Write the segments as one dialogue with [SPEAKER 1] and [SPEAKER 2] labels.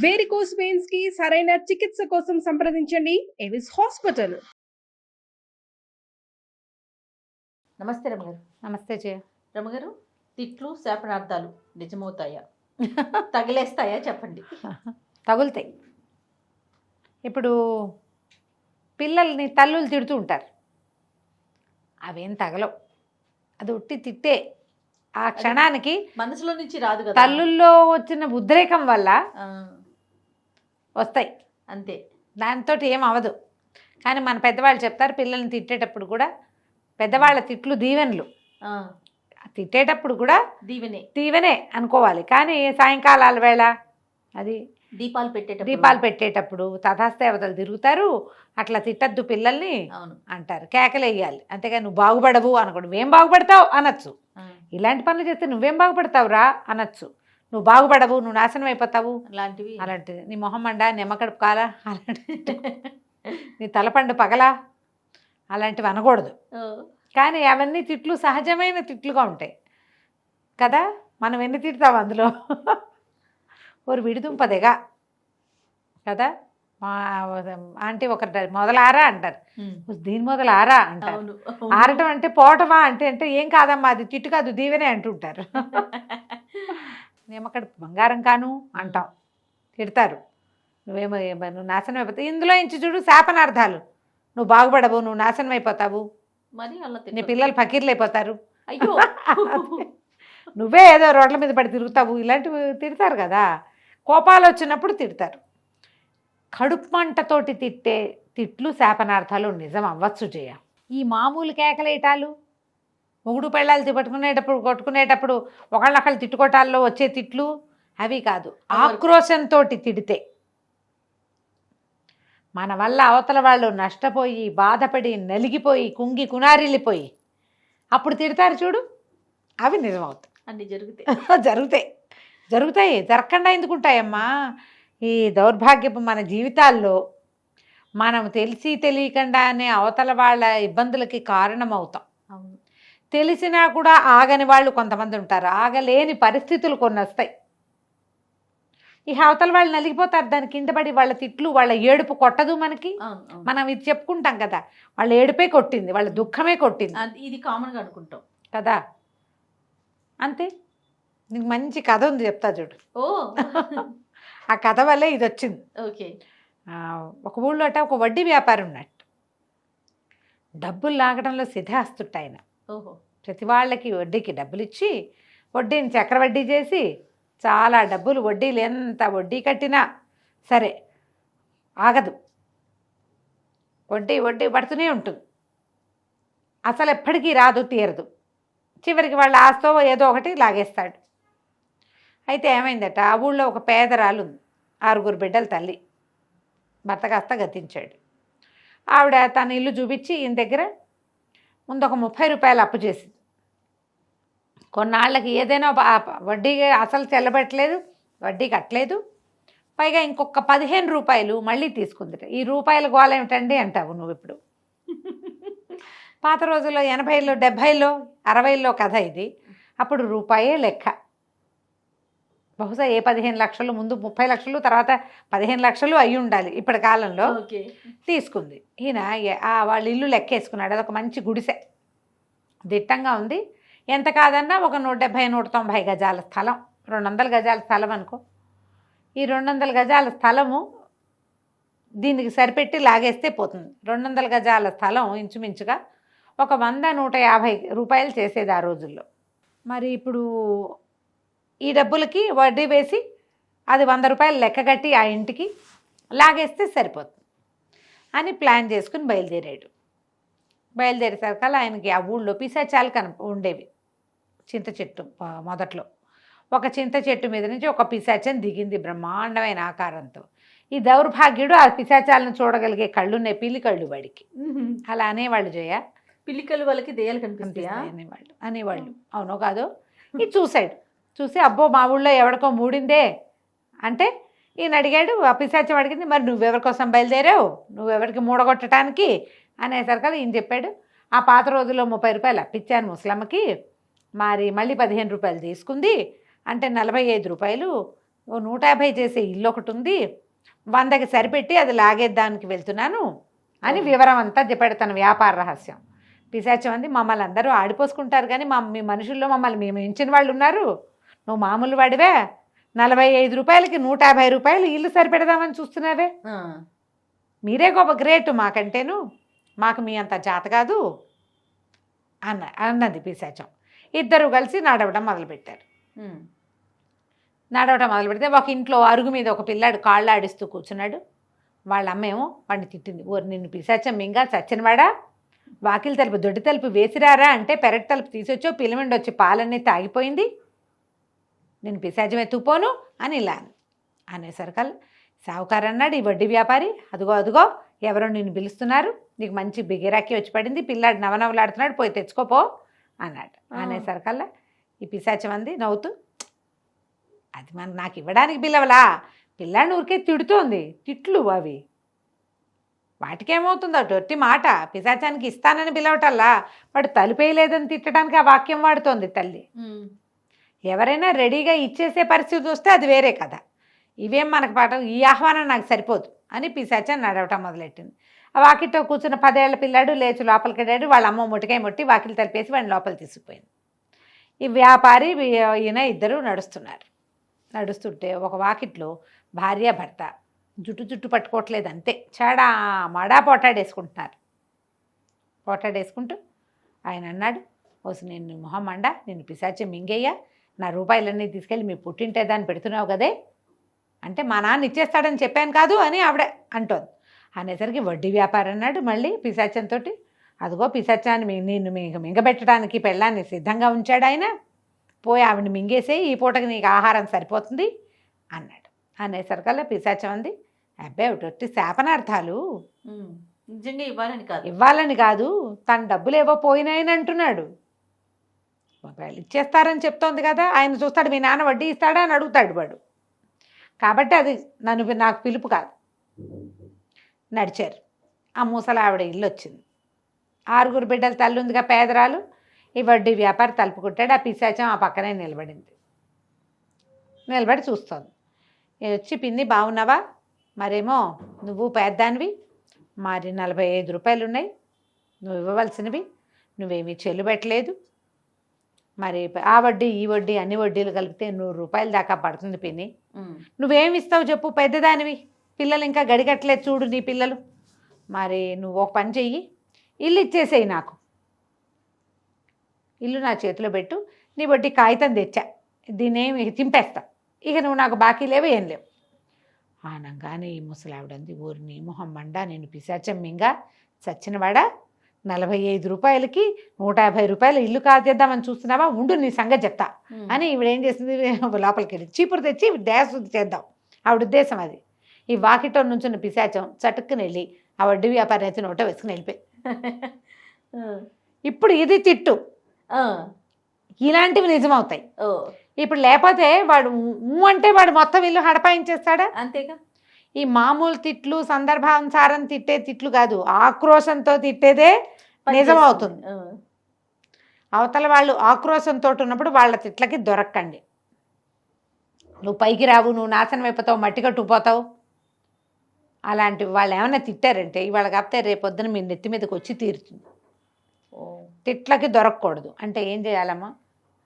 [SPEAKER 1] Varicose veins కి సరైన చికిత్స కోసం సంప్రదించండి ఎవిస్ హాస్పిటల్.
[SPEAKER 2] నమస్తే రమగారు.
[SPEAKER 3] నమస్తే జయ.
[SPEAKER 2] రమగారు, తిట్లు శాపనార్థాలు నిజమవుతాయా? తగిలేస్తాయా? చెప్పండి.
[SPEAKER 3] తగులుతాయి. ఇప్పుడు పిల్లల్ని తల్లులు తిడుతూ ఉంటారు, అవేం తగలవు. అది ఉట్టి తిట్టే. ఆ క్షణానికి
[SPEAKER 2] మనసులో నుంచి రాదు కదా,
[SPEAKER 3] తల్లుల్లో వచ్చిన ఉద్రేకం వల్ల వస్తాయి
[SPEAKER 2] అంతే.
[SPEAKER 3] దాంతో ఏం అవ్వదు. కానీ మన పెద్దవాళ్ళు చెప్తారు, పిల్లల్ని తిట్టేటప్పుడు కూడా పెద్దవాళ్ళ తిట్లు దీవెనలు. తిట్టేటప్పుడు కూడా దీవెనే అనుకోవాలి. కానీ సాయంకాలాల వేళ అది దీపాలు పెట్టేటప్పుడు తథాస్తేవతలు తిరుగుతారు, అట్లా తిట్టద్దు పిల్లల్ని అంటారు. కేకలేయాలి, అంతేగా నువ్వు బాగుపడవు అనకూడదు. నువ్వేం బాగుపడతావు అనొచ్చు. ఇలాంటి పనులు చేస్తే నువ్వేం బాగుపడతావురా అనొచ్చు. నువ్వు బాగుపడవు, నువ్వు నాశనం అయిపోతావు అలాంటిది. నీ మొహం మండ, నిమ్మకడుపు కాలా, అలాంటి నీ తలపండు పగలా, అలాంటివి అనకూడదు. కానీ అవన్నీ తిట్లు సహజమైన తిట్లుగా ఉంటాయి కదా. మనం ఎన్ని తిడతావు అందులో. ఒక విడిదుంపదేగా కదా. మా ఆంటీ ఒకటి మొదలారా అంటారు, దీని మొదలారా అంటారు. ఆరటం అంటే పోవటమా అంటే అంటే ఏం కాదమ్మా, అది తిట్టు కాదు దీవెనే అంటుంటారు. నిమ్మకడ బంగారం కాను అంటాం, తిడతారు. నువ్వు నాశనం అయిపోతావు. ఇందులో ఇంచి చూడు శాపనార్థాలు. నువ్వు బాగుపడవు, నువ్వు నాశనం అయిపోతావు, నీ పిల్లలు ఫకీర్లు అయిపోతారు,
[SPEAKER 2] అయ్యో
[SPEAKER 3] నువ్వే ఏదో రోడ్ల మీద పడి తిరుగుతావు, ఇలాంటివి తిడతారు కదా. కోపాలు వచ్చినప్పుడు తిడతారు. కడుపు మంటతోటి తిట్టే తిట్లు శాపనార్థాలు నిజం అవ్వచ్చు జయ. ఈ మామూలు కేకలేటాలు, మొగుడు పెళ్ళాలు కొట్టుకునేటప్పుడు ఒకళ్ళొకళ్ళు తిట్టుకోటాల్లో వచ్చే తిట్లు అవి కాదు. ఆక్రోశంతో తిడితే, మన వల్ల అవతల వాళ్ళు నష్టపోయి బాధపడి నలిగిపోయి కుంగి కునారిల్లిపోయి అప్పుడు తిడతారు చూడు, అవి నిజమవుతాయి.
[SPEAKER 2] అన్నీ జరుగుతాయి.
[SPEAKER 3] జరగకుండా ఎందుకుంటాయమ్మా. ఈ దౌర్భాగ్యపు మన జీవితాల్లో మనం తెలిసి తెలియకుండానే అవతల వాళ్ళ ఇబ్బందులకి కారణమవుతాం. తెలిసినా కూడా ఆగని వాళ్ళు కొంతమంది ఉంటారు, ఆగలేని పరిస్థితులు కొన్ని వస్తాయి. ఈ అవతల వాళ్ళు నలిగిపోతారు, దాని కింద పడి వాళ్ళ తిట్లు వాళ్ళ ఏడుపు కొట్టదు మనకి. మనం ఇది చెప్పుకుంటాం కదా, వాళ్ళ ఏడుపే కొట్టింది, వాళ్ళ దుఃఖమే కొట్టింది,
[SPEAKER 2] ఇది కామన్గా అనుకుంటాం
[SPEAKER 3] కదా. అంతే. నీకు మంచి కథ ఉంది, చెప్తా చూడు. ఆ కథ వల్లే ఇది వచ్చింది.
[SPEAKER 2] ఓకే.
[SPEAKER 3] ఒక ఊళ్ళో ఒక వడ్డీ వ్యాపారం ఉన్నట్టు, డబ్బులు లాగడంలో సిద్ధాస్తుట్టు ఆయన. ప్రతి వాళ్ళకి వడ్డీకి డబ్బులు ఇచ్చి వడ్డీని చక్రవడ్డీ చేసి చాలా డబ్బులు, వడ్డీలు ఎంత వడ్డీ కట్టినా సరే ఆగదు, వడ్డీ పడుతూనే ఉంటుంది. అసలు ఎప్పటికీ రాదు, తీరదు. చివరికి వాళ్ళ ఆస్తో ఏదో ఒకటి లాగేస్తాడు. అయితే ఏమైందట, ఆ ఊళ్ళో ఒక పేదరాలు ఉంది, 6 బిడ్డల తల్లి. భర్త కాస్త గతించాడు. ఆవిడ తన ఇల్లు చూపించి ఈయన దగ్గర ముందు ఒక 30 రూపాయలు అప్పు చేసింది. కొన్నాళ్ళకి ఏదైనా వడ్డీ అసలు చెల్లబెట్టలేదు, వడ్డీ కట్టలేదు, పైగా ఇంకొక 15 రూపాయలు మళ్ళీ తీసుకుంది. ఈ రూపాయల గోళ ఏమిటండి అంటావు నువ్వు. ఇప్పుడు పాత రోజుల్లో 80లో 70లో 60లో కథ ఇది. అప్పుడు రూపాయే లెక్క. బహుశా 15 లక్షలు, ముందు 30 లక్షలు, తర్వాత 15 లక్షలు అయి ఉండాలి ఇప్పటి కాలంలో. తీసుకుంది. ఈయన వాళ్ళ ఇల్లు లెక్కేసుకున్నాడు. అదొక మంచి గుడిసె, దిట్టంగా ఉంది. ఎంత కాదన్నా ఒక 170, 190 గజాల స్థలం, 200 గజాల స్థలం అనుకో. ఈ 200 గజాల స్థలము దీనికి సరిపెట్టి లాగేస్తే పోతుంది. 200 గజాల స్థలం ఇంచుమించుగా ఒక 100-150 రూపాయలు చేసేది ఆ రోజుల్లో. మరి ఇప్పుడు ఈ డబ్బులకి వడ్డీ వేసి అది 100 రూపాయలు లెక్క కట్టి ఆ ఇంటికి లాగేస్తే సరిపోతుంది అని ప్లాన్ చేసుకుని బయలుదేరాడు. బయలుదేరేసరికల్లా ఆయనకి ఆ ఊళ్ళో పిశాచాలు ఉండేవి. చింత చెట్టు మొదట్లో ఒక చింత చెట్టు మీద నుంచి ఒక పిశాచం దిగింది బ్రహ్మాండమైన ఆకారంతో. ఈ దౌర్భాగ్యుడు ఆ పిశాచాలను చూడగలిగే కళ్ళున్నాయి, పిల్లి కళ్ళు వాడికి. అలా అనేవాళ్ళు జయ.
[SPEAKER 2] పిల్లికలు వాళ్ళకి దెయ్యాలు కనిపిస్తాయా
[SPEAKER 3] అనేవాళ్ళు. అవునో కాదో. ఇది చూసి అబ్బో మా ఊళ్ళో ఎవరికో మూడిందే అంటే ఈయన అడిగాడు. ఆ పిశాచం అడిగింది, మరి నువ్వెవరి కోసం బయలుదేరావు, నువ్వెవరికి మూడగొట్టడానికి అనేసరికి ఈయన చెప్పాడు, ఆ పాత రోజుల్లో 30 రూపాయలు అప్పిచ్చాను ముసలమ్మకి, మరి మళ్ళీ 15 రూపాయలు తీసుకుంది, అంటే 45 రూపాయలు ఓ 150 చేసే ఇల్లు ఒకటి ఉంది, 100కి సరిపెట్టి అది లాగేద్దానికి వెళ్తున్నాను అని వివరం అంతా చెప్పాడు, తన వ్యాపార రహస్యం. పిశాచం అంది, మమ్మల్ని అందరూ ఆడిపోసుకుంటారు కానీ మీ మనుషుల్లో మమ్మల్ని మేము మించిన వాళ్ళు ఉన్నారు, నువ్వు మామూలు వాడివే, 45 రూపాయలకి 150 రూపాయలు ఇల్లు సరిపెడదామని చూస్తున్నావే, మీరే గొప్ప గ్రేట్ మాకంటేను, మాకు మీ అంత జాత కాదు అన్నది పిశాచం. ఇద్దరు కలిసి నడవడం మొదలుపెట్టారు. నడవడం మొదలు పెడితే ఒక ఇంట్లో అరుగు మీద ఒక పిల్లాడు కాళ్ళు ఆడిస్తూ కూర్చున్నాడు. వాళ్ళ అమ్మేమో వాడిని తిట్టింది, ఓరు నిన్ను పిశాచం మింగా చచ్చినవాడా, వాకిలి తలుపు దొడ్డి తలుపు వేసిరారా అంటే పెరటి తలుపు తీసొచ్చో పిల్లమిండి వచ్చి పాలన్నీ తాగిపోయింది, నేను పిశాచం ఎత్తుకుపోను అని ఇలా అనేసరికల్ సావుకారు అన్నాడు, ఈ వడ్డీ వ్యాపారి, అదుగో అదుగో ఎవరో నిన్ను పిలుస్తున్నారు, నీకు మంచి బిగిరాకి వచ్చి పడింది, పిల్లాడు నవనవలాడుతున్నాడు, పోయి తెచ్చుకోపో అన్నాడు. అనేసరికల్లా ఈ పిశాచం అంది నవ్వుతూ, అది నాకు ఇవ్వడానికి పిల్లవలా, పిల్లాడిని ఊరికే తిడుతోంది, తిట్లు అవి, వాటికేమవుతుందో ఒట్టి మాట, పిశాచానికి ఇస్తానని పిలవటల్లా వాడు తలుపేయలేదని తిట్టడానికి ఆ వాక్యం వాడుతోంది తల్లి. ఎవరైనా రెడీగా ఇచ్చేసే పరిస్థితి వస్తే అది వేరే కథ, ఇవేం మనకు పాఠం, ఈ ఆహ్వానం నాకు సరిపోదు అని పిశాచం నడవటం మొదలెట్టింది. ఆ వాకిట్లో కూర్చున్న 10 ఏళ్ల పిల్లాడు లేచి లోపలికి వెళ్ళాడు, వాళ్ళ అమ్మ ముట్టికాయ ముట్టి వాకిలి తలిపేసి వాడిని లోపల తీసుకుపోయింది. ఈ వ్యాపారి ఈయన ఇద్దరు నడుస్తుంటే ఒక వాకిట్లో భార్య భర్త జుట్టు పట్టుకోవట్లేదు, అంతే చాడా మడా పోటాడేసుకుంటున్నారు. పోటాడేసుకుంటూ ఆయన అన్నాడు, ఓసి నేను మొహం మండ, నేను పిశాచం మింగయ్యా, నా రూపాయలన్నీ తీసుకెళ్ళి మీ పుట్టింటే దాన్ని పెడుతున్నావు కదే అంటే, మా నాన్న ఇచ్చేస్తాడని చెప్పాను కాదు అని ఆవిడ అంటోంది. అనేసరికి వడ్డీ వ్యాపారం అన్నాడు మళ్ళీ పిశాచంతో, అదిగో పిశాచాన్ని నిన్ను మింగబెట్టడానికి పెళ్ళాన్ని సిద్ధంగా ఉంచాడు ఆయన, పోయి ఆవిడని మింగేసే, ఈ పూటకి నీకు ఆహారం సరిపోతుంది అన్నాడు. అనేసరికల్లా పిశాచం అంది, అబ్బాయి ఒకటి శాపనార్థాలు,
[SPEAKER 2] నిజంగా
[SPEAKER 3] ఇవ్వాలని కాదు, తన డబ్బులు ఏవో పోయినాయని అంటున్నాడు, ఒకవేళ ఇచ్చేస్తారని చెప్తోంది కదా, ఆయన చూస్తాడు మీ నాన్న వడ్డీ ఇస్తాడా అని అడుగుతాడు వాడు, కాబట్టి అది నాకు పిలుపు కాదు. నడిచారు. ఆ ముసలి ఆవిడ ఇల్లు వచ్చింది. 6 బిడ్డల తల్లి ఉందిగా పేదరాలు, ఈ వడ్డీ వ్యాపారి తలుపు కొట్టాడు. ఆ పిశాచం ఆ పక్కనే నిలబడి చూస్తోంది. వచ్చి, పిన్ని బాగున్నావా, మరేమో నువ్వు పేద్దానివి, మరి 45 రూపాయలు ఉన్నాయి, నువ్వు ఇవ్వవలసినవి, నువ్వేమీ చెల్లుబెట్టలేదు, మరి ఆ వడ్డీ ఈ వడ్డీ అన్ని వడ్డీలు కలిపితే 100 రూపాయల దాకా పడుతుంది పిన్ని, నువ్వేమి ఇస్తావు చెప్పు, పెద్దదానివి, పిల్లలు ఇంకా గడిగట్లేదు చూడు నీ పిల్లలు, మరి నువ్వు ఒక పని చెయ్యి, ఇల్లు ఇచ్చేసేయి, నాకు ఇల్లు నా చేతిలో పెట్టు, నీ వడ్డీ కాగితం తెచ్చా, దీన్నేమి చింపేస్తా, ఇక నువ్వు నాకు బాకీ లేవు ఏం లేవు అనగానే ఈ ముసలావిడంది, ఊరి నీ మొహం మండా, నేను పిశాచం మింగా చచ్చినవాడా, 45 రూపాయలకి 150 రూపాయలు ఇల్లు కాజేద్దామని చూస్తున్నావా, ఉండు నీ సంగతి చెప్తా అని ఈవిడేం చేసింది, లోపలికి వెళ్ళి చీపురు తెచ్చి దేశశుద్ధి చేద్దాం, ఆవిడ ఉద్దేశం అది. ఈ వాకిట్లో నుంచున్న పిశాచం చటుక్కుని వెళ్ళి ఆ వడ్డీ వ్యాపారి అయితే నోట వేసుకుని వెళ్ళిపోయి. ఇప్పుడు ఇది తిట్టు, ఇలాంటివి నిజమవుతాయి. ఇప్పుడు లేకపోతే వాడు అంటే వాడు మొత్తం ఇల్లు హడపాయించేస్తాడా,
[SPEAKER 2] అంతేగా.
[SPEAKER 3] ఈ మామూలు తిట్లు సందర్భానుసారం తిట్టే తిట్లు కాదు, ఆక్రోశంతో తిట్టేదే నిజమవుతుంది. అవతల వాళ్ళు ఆక్రోశంతో ఉన్నప్పుడు వాళ్ళ తిట్లకి దొరక్కండి. నువ్వు పైకి రావు, నువ్వు నాశనం అయిపోతావు, మట్టి కట్టుకుపోతావు, అలాంటివి వాళ్ళు ఏమైనా తిట్టారంటే ఇవాళ కాకపోతే రేపొద్దున మీ నెత్తి మీదకి వచ్చి తీరుతుంది. తిట్లకి దొరకకూడదు అంటే ఏం చేయాలమ్మా,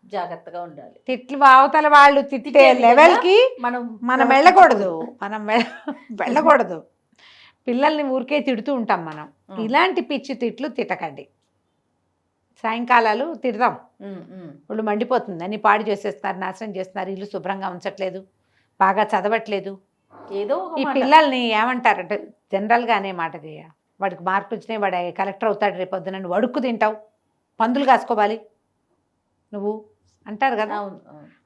[SPEAKER 2] జాగ్రత్తగా ఉండాలి.
[SPEAKER 3] తిట్లు అవతల వాళ్ళు తిట్టే లెవెల్కి మనం వెళ్ళకూడదు, వెళ్ళకూడదు. పిల్లల్ని ఊరికే తిడుతూ ఉంటాం మనం, ఇలాంటి పిచ్చి తిట్లు తిట్టకండి. సాయంకాలాలు తిడతాం, వాళ్ళు మండిపోతుంది, అన్ని పాడు చేసేస్తున్నారు, నాశనం చేస్తున్నారు, ఇల్లు శుభ్రంగా ఉంచట్లేదు, బాగా చదవట్లేదు,
[SPEAKER 2] ఏదో
[SPEAKER 3] ఈ పిల్లల్ని ఏమంటారంటే జనరల్గా అనే మాట చేయ, వాడికి మార్కులు వచ్చినాయి, వాడు కలెక్టర్ అవుతాడు రేపొద్దున, నువ్వు అడుక్కు తింటావు, పందులు కాసుకోవాలి నువ్వు అంటారు కదా,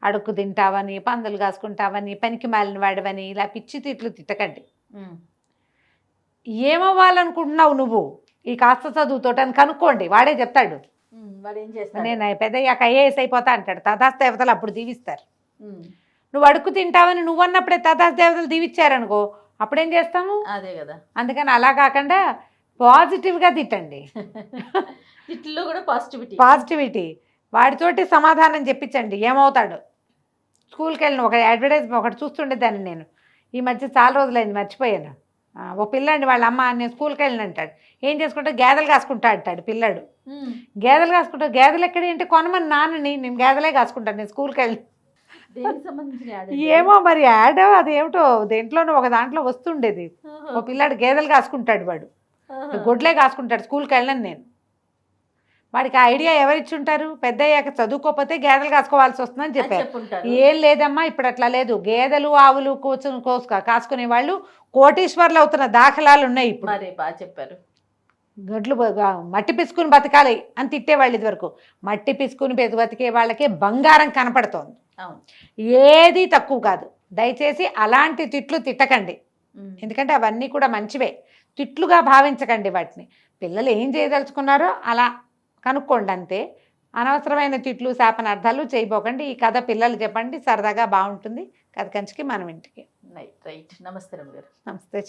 [SPEAKER 3] అడుక్కు తింటావని, పందులు కాసుకుంటావని, పనికి మాలిన వాడవని, ఇలా పిచ్చి తిట్లు తిట్టకండి. ఏమవ్వాలనుకుంటున్నావు నువ్వు ఈ కాస్త చదువుతోటి అని కనుక్కోండి, వాడే చెప్తాడు. నేను పెద్దయ్యాక ఐఏఎస్ అయిపోతా అంటాడు, తథాస్తు దేవతలు అప్పుడు దీవిస్తారు. నువ్వు అడుక్కు తింటావని నువ్వు అన్నప్పుడే తథాస్తు దేవతలు దీవిచ్చారనుకో, అప్పుడేం చేస్తాము,
[SPEAKER 2] అదే కదా.
[SPEAKER 3] అందుకని అలా కాకుండా పాజిటివ్గా తిట్టండి.
[SPEAKER 2] తిట్లో కూడా పాజిటివిటీ,
[SPEAKER 3] వాడితోటి సమాధానం చెప్పించండి, ఏమవుతాడు స్కూల్కి వెళ్ళిన ఒక అడ్వర్టైజ్మెంట్ ఒకటి చూస్తుండేదాన్ని నేను. ఈ మధ్య చాలా రోజులైంది మర్చిపోయాను. ఓ పిల్లాడి వాళ్ళ అమ్మ నేను స్కూల్కి వెళ్ళిన అంటాడు. ఏం చేసుకుంటా గేదెలు కాసుకుంటా అంటాడు పిల్లాడు. గేదెలు కాసుకుంటా, గేదెలు ఎక్కడ ఏంటి కొనమని నాన్నని, నేను గేదెలే కాసుకుంటాను నేను స్కూల్కి వెళ్ళి.
[SPEAKER 2] దేనికి సంబంధించిన యాడ్?
[SPEAKER 3] ఏమో మరి యాడ్ అదేమిటో దేంట్లోనూ ఒక దాంట్లో వస్తుండేది. ఓ పిల్లాడు గేదెలు కాసుకుంటాడు, వాడు గొడ్లే కాసుకుంటాడు. స్కూల్కి వెళ్ళను నేను. వాడికి ఆ ఐడియా ఎవరిచ్చి ఉంటారు? పెద్ద అయ్యాక చదువుకోకపోతే గేదెలు కాసుకోవాల్సి వస్తుందని చెప్పారు.
[SPEAKER 2] చెప్పుంటారు.
[SPEAKER 3] ఏం లేదమ్మా, ఇప్పుడు అట్లా లేదు. గేదెలు ఆవులు కాసుకునే వాళ్ళు కోటీశ్వర్లు అవుతున్న దాఖలాలు ఉన్నాయి ఇప్పుడు.
[SPEAKER 2] మరి బాగా చెప్పారు.
[SPEAKER 3] గడ్లు మట్టి పిసుకుని బతకాలి అని తిట్టేవాళ్ళు ఇదివరకు. మట్టి పిసుకుని బతికే వాళ్ళకే బంగారం కనపడుతోంది.
[SPEAKER 2] అవును.
[SPEAKER 3] ఏది తక్కువ కాదు. దయచేసి అలాంటి తిట్లు తిట్టకండి, ఎందుకంటే అవన్నీ కూడా మంచివే. తిట్లుగా భావించకండి వాటిని. పిల్లలు ఏం చేయదలుచుకున్నారో అలా కనుక్కోండి అంతే. అనవసరమైన తిట్లు శాపనార్థాలు చేయబోకండి. ఈ కథ పిల్లలు చెప్పండి, సరదాగా బాగుంటుంది. కథ కంచికి మనం ఇంటికి.
[SPEAKER 2] రైట్. నమస్తే రమ్య గారు.
[SPEAKER 3] నమస్తే.